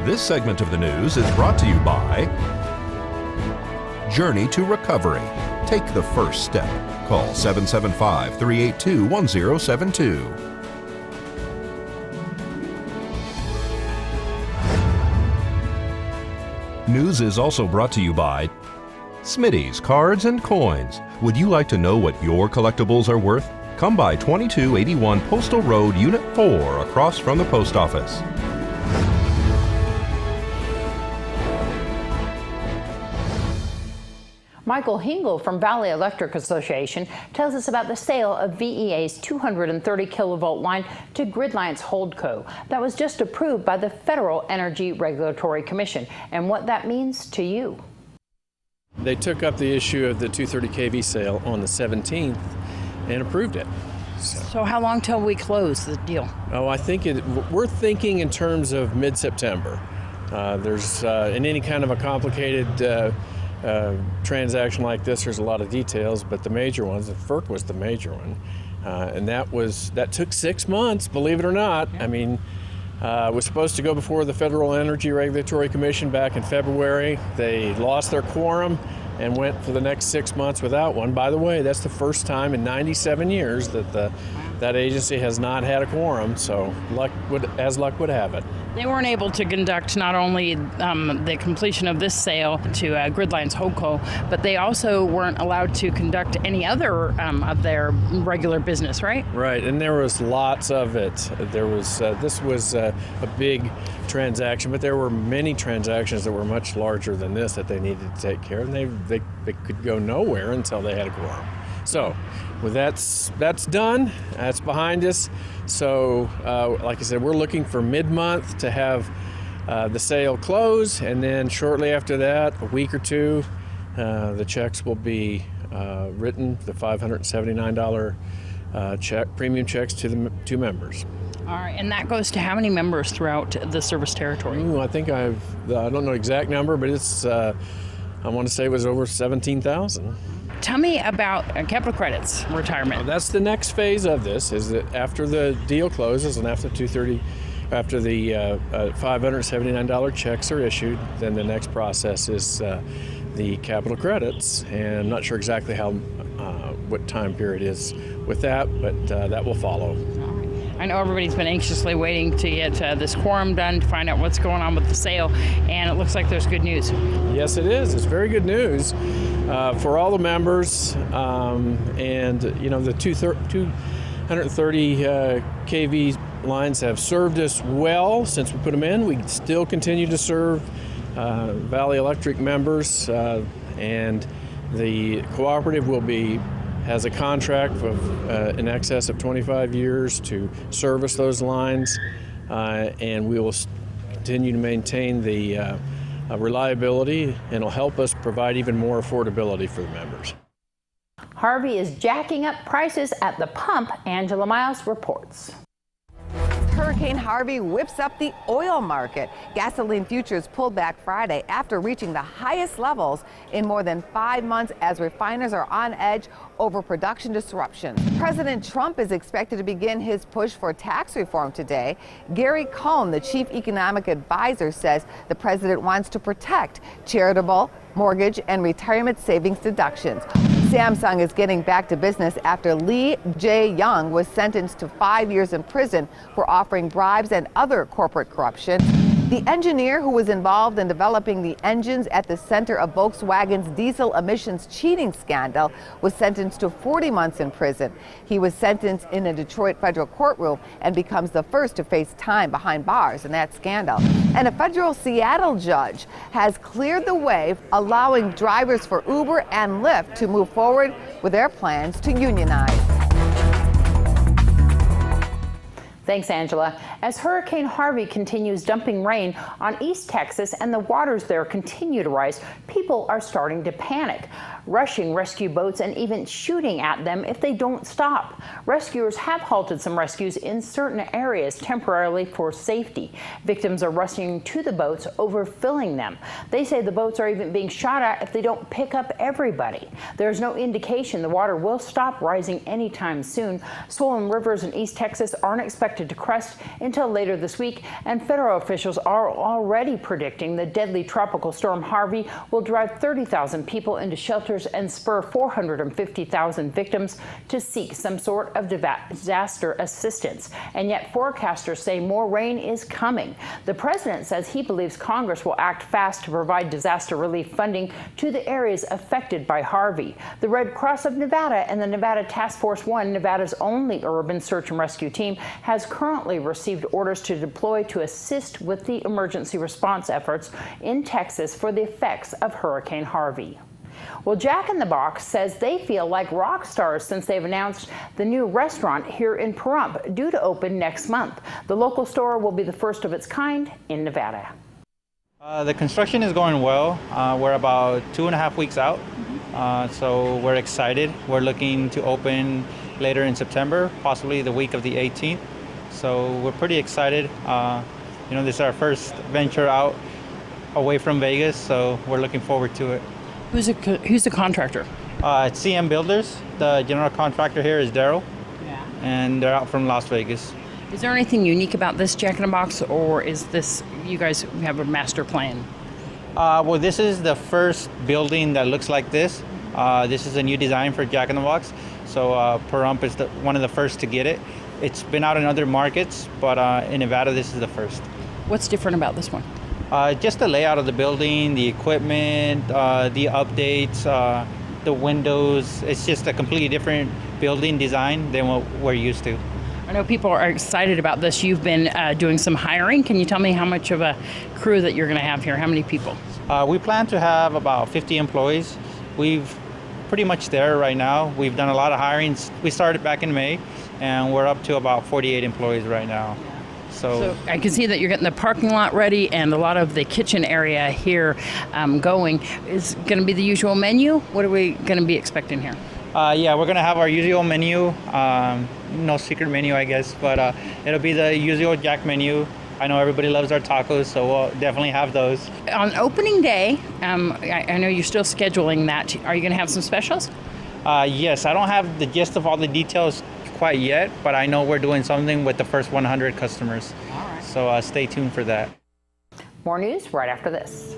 This segment of the news is brought to you by Journey to Recovery. Take the first step. Call 775-382-1072. News is also brought to you by Smitty's Cards and Coins. Would you like to know what your collectibles are worth? Come by 2281 Postal Road, Unit 4, across from the post office. Michael Hingle from Valley Electric Association tells us about the sale of VEA's 230 kilovolt line to Gridline's Holdco that was just approved by the Federal Energy Regulatory Commission and what that means to you. They took up the issue of the 230 kV sale on the 17th and approved it. So how long till we close the deal? Oh, we're thinking in terms of mid-September. There's in any kind of a complicated transaction like this, there's a lot of details, but the major ones, the FERC was the major one, and that took 6 months, believe it or not. I mean, it was supposed to go before the Federal Energy Regulatory Commission back in February. They lost their quorum and went for the next 6 months without one. By the way, that's the first time in 97 years that that agency has not had a quorum, so as luck would have it. They weren't able to conduct not only the completion of this sale to Gridline's Holdco, but they also weren't allowed to conduct any other of their regular business, right? Right, and there was lots of it. There was this was a big transaction, but there were many transactions that were much larger than this that they needed to take care of, and they could go nowhere until they had a quorum. So, well, that's done. That's behind us. So, like I said, we're looking for mid-month to have the sale close, and then shortly after that, a week or two, the checks will be written, the $579 premium checks to members. All right, and that goes to how many members throughout the service territory? I think I don't know the exact number, but it's I want to say it was over 17,000. Tell me about capital credits retirement. That's the next phase of this, is that after the deal closes and after the $579 checks are issued, then the next process is the capital credits. And I'm not sure exactly what time period is with that, but that will follow. I know everybody's been anxiously waiting to get this quorum done to find out what's going on with the sale, and it looks like there's good news. Yes, it is. It's very good news for all the members, and the 230 kV lines have served us well since we put them in. We still continue to serve Valley Electric members, and the cooperative has a contract of in excess of 25 years to service those lines, and we will continue to maintain the reliability, and it'll help us provide even more affordability for the members. Harvey is jacking up prices at the pump. Angela Miles reports. Hurricane Harvey whips up the oil market. Gasoline futures pulled back Friday after reaching the highest levels in more than 5 months as refiners are on edge over production disruptions. President Trump is expected to begin his push for tax reform today. Gary Cohn, the chief economic advisor, says the president wants to protect charitable, mortgage, and retirement savings deductions. Samsung is getting back to business after Lee Jae-young was sentenced to 5 years in prison for offering bribes and other corporate corruption. The engineer who was involved in developing the engines at the center of Volkswagen's diesel emissions cheating scandal was sentenced to 40 months in prison. He was sentenced in a Detroit federal courtroom and becomes the first to face time behind bars in that scandal. And a federal Seattle judge has cleared the way, allowing drivers for Uber and Lyft to move forward with their plans to unionize. Thanks, Angela. As Hurricane Harvey continues dumping rain on East Texas and the waters there continue to rise, people are starting to panic. rushing rescue boats and even shooting at them if they don't stop. Rescuers have halted some rescues in certain areas temporarily for safety. Victims are rushing to the boats, overfilling them. They say the boats are even being shot at if they don't pick up everybody. There's no indication the water will stop rising anytime soon. Swollen rivers in East Texas aren't expected to crest until later this week, and federal officials are already predicting the deadly tropical storm Harvey will drive 30,000 people into shelters and spur 450,000 victims to seek some sort of disaster assistance. And yet forecasters say more rain is coming. The president says he believes Congress will act fast to provide disaster relief funding to the areas affected by Harvey. The Red Cross of Nevada and the Nevada Task Force 1, Nevada's only urban search and rescue team, has currently received orders to deploy to assist with the emergency response efforts in Texas for the effects of Hurricane Harvey. Well, Jack in the Box says they feel like rock stars since they've announced the new restaurant here in Pahrump, due to open next month. The local store will be the first of its kind in Nevada. The construction is going well. We're about 2.5 weeks out, so we're excited. We're looking to open later in September, possibly the week of the 18th. So we're pretty excited. This is our first venture out away from Vegas, so we're looking forward to it. Who's the contractor? It's CM Builders. The general contractor here is Daryl, and they're out from Las Vegas. Is there anything unique about this Jack in the Box, or is this, you guys have a master plan? Well, this is the first building that looks like this. This is a new design for Jack in the Box, so Pahrump is one of the first to get it. It's been out in other markets, but in Nevada, this is the first. What's different about this one? Just the layout of the building, the equipment, the updates, the windows. It's just a completely different building design than what we're used to. I know people are excited about this. You've been doing some hiring. Can you tell me how much of a crew that you're going to have here? How many people? We plan to have about 50 employees. We've pretty much there right now. We've done a lot of hiring. We started back in May, and we're up to about 48 employees right now. So I can see that you're getting the parking lot ready and a lot of the kitchen area here going. Is going to be the usual menu? What are we going to be expecting here? Yeah, we're going to have our usual menu. No secret menu, I guess, but it'll be the usual Jack menu. I know everybody loves our tacos, so we'll definitely have those. On opening day, I know you're still scheduling that. Are you going to have some specials? Yes, I don't have the gist of all the details quite yet, but I know we're doing something with the first 100 customers. All right. So stay tuned for that. More news right after this.